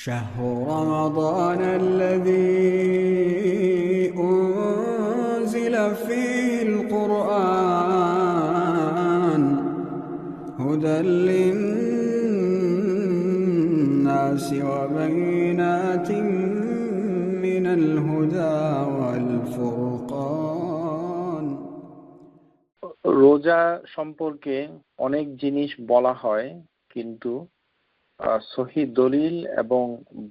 شهر رمضان الذي أنزل فيه القرآن هدى للناس وبينات من الهدى والفرقان। রোজা সম্পর্কে অনেক জিনিস বলা হয়, কিন্তু সহি দলিল এবং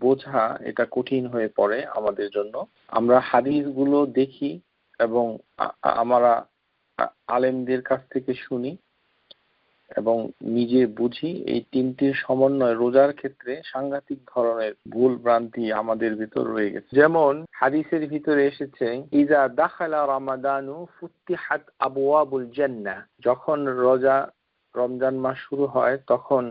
বোঝা এটা কঠিন হয়ে পড়ে আমাদের জন্য। আমরা হাদিসগুলো দেখি এবং আমরা আলেমদের কাছ থেকে শুনি এবং নিজে বুঝি। এই তিনটির সমন্বয় রোজার ক্ষেত্রে সাংঘাতিক ধরনের ভুল ভ্রান্তি আমাদের ভিতর রয়ে গেছে। যেমন হাদিসের ভিতরে এসেছে, ইজা দাখালা রমাদানু ফুতিহাত আবওয়াবুল জান্নাহ, যখন রমজান মাস শুরু হয় তখন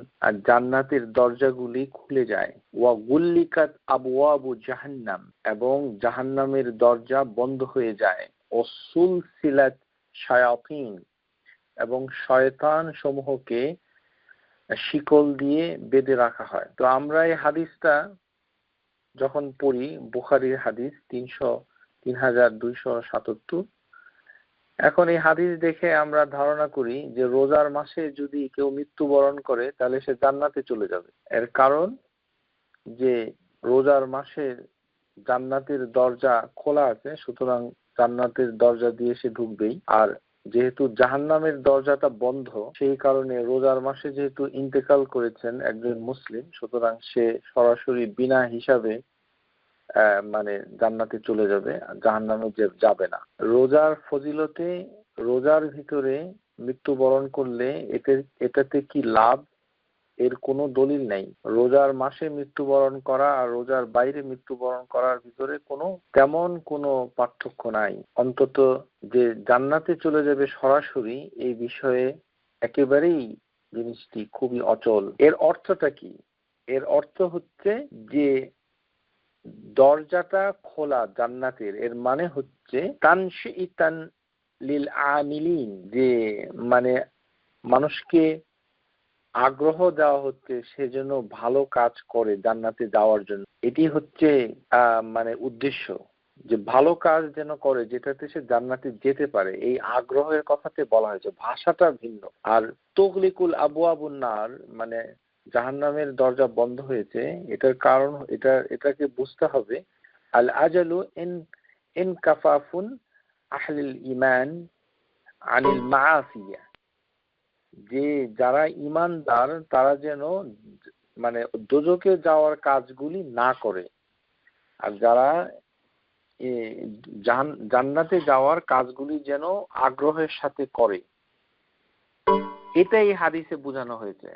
জান্নাতের দরজাগুলি খুলে যায়। ওয়া গুল্লিকাত আবওয়াবু জাহান্নাম, এবং জাহান্নামের দরজা বন্ধ হয়ে যায়। ও সুলসিলাত শায়াতিন, এবং শয়তান সমূহকে শিকল দিয়ে বেঁধে রাখা হয়। তো আমরা এই হাদিসটা যখন পড়ি, বুখারীর হাদিস 3277, এখন এই হাদিস দেখে আমরা ধারণা করি যে রোজার মাসে যদি কেউ মৃত্যুবরণ করে তাহলে সে জান্নাতে চলে যাবে। এর কারণ যে রোজার মাসে জান্নাতের দরজা খোলা আছে, সুতরাং জান্নাতের দরজা দিয়ে সে ঢুকবেই। আর যেহেতু জাহান্নামের দরজাটা বন্ধ, সেই কারণে রোজার মাসে যেহেতু ইন্তেকাল করেছেন একজন মুসলিম, সুতরাং সে সরাসরি বিনা হিসাবে মানে জান্নাতে চলে যাবে, জাহান্নামে যাবে না। রোজার ফজিলতে রোজার ভিতরে মৃত্যুবরণ করলে এটাতে কি লাভ, এর কোনো দলিল নেই। রোজার মাসে মৃত্যুবরণ করা আর রোজার বাইরে মৃত্যুবরণ করার ভিতরে তেমন কোনো পার্থক্য নাই। অন্তত যে জান্নাতে চলে যাবে সরাসরি, এই বিষয়ে একেবারেই জিনিসটি খুবই অচল। এর অর্থটা কি? এর অর্থ হচ্ছে যে দরজাটা খোলা জান্নাতের, এর মানে হচ্ছে তানশিইতান লিল আমিলিন, যে মানে মানুষকে আগ্রহ দেওয়া হচ্ছে সে যেন ভালো কাজ করে জান্নাতে যাওয়ার জন্য। এটি হচ্ছে মানে উদ্দেশ্য, যে ভালো কাজ যেন করে যেটাতে সে জান্নাতে যেতে পারে। এই আগ্রহের কথাতে বলা হয়েছে, ভাষাটা ভিন্ন। আর তুগলিকুল আবওয়াবুন নার, মানে জাহান্নামের দরজা বন্ধ হয়েছে, এটার কারণ এটাকে বুঝতে হবে আল আজালু ইন কাফাফুন আহলিল ঈমান আনিল মাআসিয়া, যে যারা ঈমানদার তারা যেন মানে দোজখে যাওয়ার কাজগুলি না করে, আর যারা জান্নাতে যাওয়ার কাজগুলি যেন আগ্রহের সাথে করে। এটাই হাদিসে বোঝানো হয়েছে।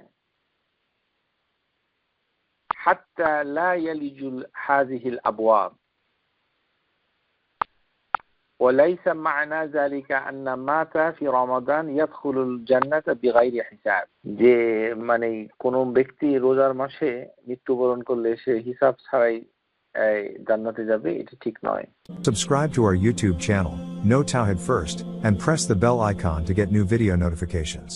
হাত্তা লা ইয়ালিজুল হাযিহিল আবওয়াব وليس معنى ذلك أن مات في رمضان يدخل الجنة بغير حساب, যে মানে কোন ব্যক্তি রোজার মাসে মৃত্যুবরণ করলে সে হিসাব ছাড়াই জান্নাতে যাবে, এটি ঠিক নয়। Subscribe to our YouTube channel, Know Tawhid First, and press the bell icon to get new video notifications.